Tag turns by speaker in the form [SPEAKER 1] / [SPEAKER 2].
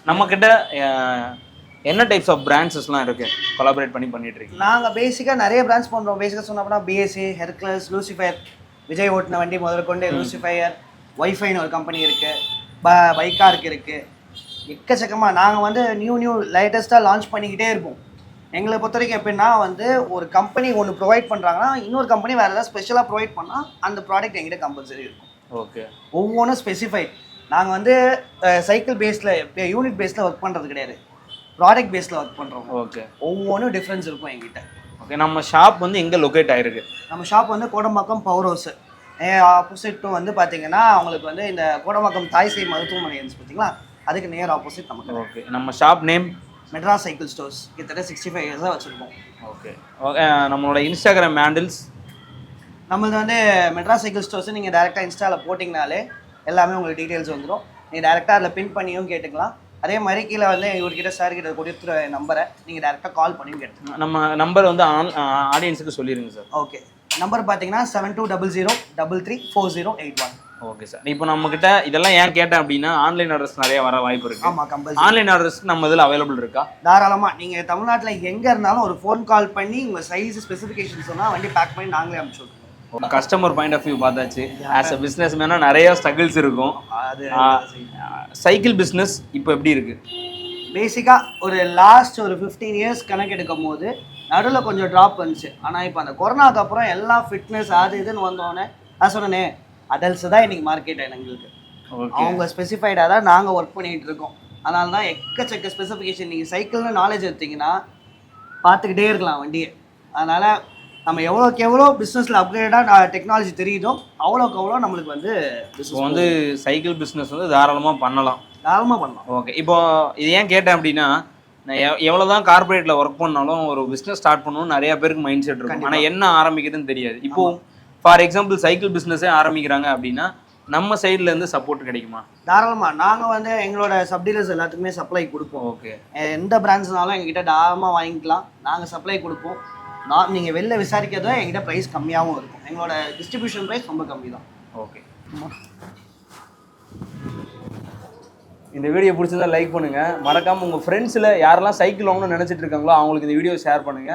[SPEAKER 1] நம்மக்கிட்ட என்ன types of பிராண்ட்ஸஸ்லாம் இருக்குது கொலாபரேட் பண்ணிட்டு இருக்கீங்க?
[SPEAKER 2] நாங்கள் பேசிக்காக நிறைய பிராண்ட்ஸ் பண்ணுறோம். பேசிக்காக சொன்னோம்னா பிஎஸ்சி, ஹெர்குலஸ், லூசிஃபயர், விஜய் ஓட்டின வண்டி முதல்ல கொண்டு லூசிஃபயர், வைஃபைன்னு ஒரு கம்பெனி இருக்குது, பைக்கார்க்கு இருக்குது, எக்கச்சக்கமாக நாங்கள் வந்து நியூ லேட்டஸ்ட்டாக லான்ச் பண்ணிக்கிட்டே இருப்போம். எங்களை பொறுத்த வரைக்கும் எப்படின்னா வந்து ஒரு கம்பெனி ஒன்று ப்ரொவைட் பண்ணுறாங்கன்னா இன்னொரு கம்பெனி வேறு ஏதாவது ஸ்பெஷலாக ப்ரொவைட் பண்ணால் அந்த ப்ராடக்ட் எங்கிட்ட கம்பல்சரி இருக்கும்.
[SPEAKER 1] ஓகே,
[SPEAKER 2] ஒவ்வொன்றும் ஸ்பெசிஃபைட். நாங்கள் வந்து சைக்கிள் பேஸில் யூனிட் பேஸில் ஒர்க் பண்ணுறது கிடையாது, ப்ராடக்ட் பேஸில் ஒர்க் பண்ணுறோம்.
[SPEAKER 1] ஓகே,
[SPEAKER 2] ஒவ்வொன்றும் டிஃப்ரென்ஸ் இருக்கும் எங்கிட்ட.
[SPEAKER 1] ஓகே, நம்ம ஷாப் வந்து எங்கே லொக்கேட் ஆகிருக்கு?
[SPEAKER 2] நம்ம ஷாப் வந்து கோடம்பாக்கம் பவர் ஹவுஸ் ஆப்போசிட்டும் வந்து பார்த்தீங்கன்னா அவங்களுக்கு வந்து இந்த கோடம்பாக்கம் தாய்சை மருத்துவமனை இருந்துச்சு பார்த்தீங்களா, அதுக்கு நியர் ஆப்போசிட் நமக்கு.
[SPEAKER 1] ஓகே, நம்ம shop name
[SPEAKER 2] Madras cycle stores. கிட்டத்தட்ட 65 இயர்ஸாக வச்சுருக்கோம்.
[SPEAKER 1] ஓகே, ஓகே, நம்மளோட இன்ஸ்டாகிராம் ஹேண்டில்ஸ்
[SPEAKER 2] நம்மளது வந்து மெட்ராஸ் சைக்கிள் ஸ்டோர்ஸ். நீங்கள் டேரெக்டாக இன்ஸ்டாவில் போட்டிங்கனாலே எல்லாமே உங்களுக்கு டீட்டெயில்ஸ் வந்துடும். நீங்கள் டேரெக்டாக அதில் பின் பண்ணியும் கேட்டுக்கலாம். அதே மாதிரி கீழே வந்து இவர்கிட்ட சார்கிட்ட கொடுத்துற நம்பரை நீங்கள் டேரெக்டாக கால் பண்ணியும் கேட்டுக்கலாம்.
[SPEAKER 1] நம்ம நம்பர் வந்து ஆடியன்ஸுக்கு சொல்லிடுங்க சார்.
[SPEAKER 2] ஓகே, நம்பர் பார்த்தீங்கன்னா 7200334081.
[SPEAKER 1] Okay sir. இப்போ நம்மக்கிட்ட இதெல்லாம் ஏன் கேட்டேன் அப்படின்னா ஆன்லைன் ஆர்டர்ஸ் நிறைய வர வாய்ப்பு இருக்குது.
[SPEAKER 2] ஆமாம், கம்பல்சரி.
[SPEAKER 1] ஆன்லைன் ஆர்டர்ஸ் நம்ம இதில் அவைலபிள் இருக்கா?
[SPEAKER 2] தாராளமாக. நீங்கள் தமிழ்நாட்டில் எங்கே இருந்தாலும் ஒரு ஃபோன் கால் பண்ணி உங்கள் சைஸ் ஸ்பெசிஃபிகேஷன் சொன்னால் வண்டி பேக் பண்ணி நாங்களே அனுப்பிச்சி விட்ருவோம்.
[SPEAKER 1] கஸ்டமர் பாயிண்ட் ஆஃப் வியூ பார்த்தாச்சு. ஆஸ் அ பிஸ்னஸ் மேனா நிறைய ஸ்ட்ரகிள்ஸ் இருக்கும்.
[SPEAKER 2] அது
[SPEAKER 1] சைக்கிள் பிஸ்னஸ் இப்போ எப்படி இருக்குது?
[SPEAKER 2] பேசிக்காக ஒரு லாஸ்ட் ஒரு 15 இயர்ஸ் கணக்கு எடுக்கும் போது நடுவில் கொஞ்சம் ட்ராப் வந்துச்சு. ஆனால் இப்போ அந்த கொரோனாக்கு அப்புறம் எல்லாம் ஃபிட்னஸ் அது இதுன்னு வந்தோடனே நான் சொன்னேனே அடல்ட்ஸ் தான் இன்றைக்கி மார்க்கெட் எங்களுக்கு. அவங்க ஸ்பெசிஃபைடாக தான் நாங்கள் ஒர்க் பண்ணிகிட்டு இருக்கோம். அதனால தான் எக்கச்சக்க ஸ்பெசிஃபிகேஷன். நீங்கள் சைக்கிள்னு நாலேஜ் எடுத்திங்கன்னா பார்த்துக்கிட்டே இருக்கலாம் வண்டியை. அதனால் நம்ம எவ்வளோக்கு எவ்வளோ பிஸ்னஸில் அப்கிரேடாக டெக்னாலஜி தெரியுதோ அவ்வளோக்கு அவ்வளோ நம்மளுக்கு வந்து
[SPEAKER 1] பிஸ்னஸ் வந்து சைக்கிள் பிஸ்னஸ் வந்து தாராளமாக பண்ணலாம். ஓகே, இப்போ இது ஏன் கேட்டேன் அப்படின்னா நான் எவ்வளோ தான் கார்பரேட்டில் ஒர்க் பண்ணாலும் ஒரு பிஸ்னஸ் ஸ்டார்ட் பண்ணணும்னு நிறைய பேருக்கு மைண்ட் செட் இருக்கும். ஆனால் என்ன ஆரம்பிக்கிறதுன்னு தெரியாது. இப்போது ஃபார் எக்ஸாம்பிள் சைக்கிள் பிஸ்னஸே ஆரம்பிக்கிறாங்க அப்படின்னா நம்ம சைட்லேருந்து சப்போர்ட் கிடைக்குமா?
[SPEAKER 2] தாராளமாக. நாங்கள் வந்து எங்களோட சப்டீலர்ஸ் எல்லாத்துக்குமே சப்ளை கொடுப்போம்.
[SPEAKER 1] ஓகே,
[SPEAKER 2] எந்த பிராண்ட்ஸ்னாலும் எங்ககிட்ட தாராளமாக வாங்கிக்கலாம். நாங்கள் சப்ளை கொடுப்போம். நீங்கள் வெளில விசாரிக்கிறதோ எங்கிட்ட ப்ரைஸ் கம்மியாகவும் இருக்கும். எங்களோட டிஸ்ட்ரிபியூஷன் ப்ரைஸ் ரொம்ப கம்மி தான்.
[SPEAKER 1] ஓகே, இந்த வீடியோ பிடிச்சதா லைக் பண்ணுங்கள். மறக்காமல் உங்கள் ஃப்ரெண்ட்ஸில் யாரெல்லாம் சைக்கிள் வாங்கணும்னு நினச்சிட்டு இருக்காங்களோ அவங்களுக்கு இந்த வீடியோ ஷேர் பண்ணுங்கள்.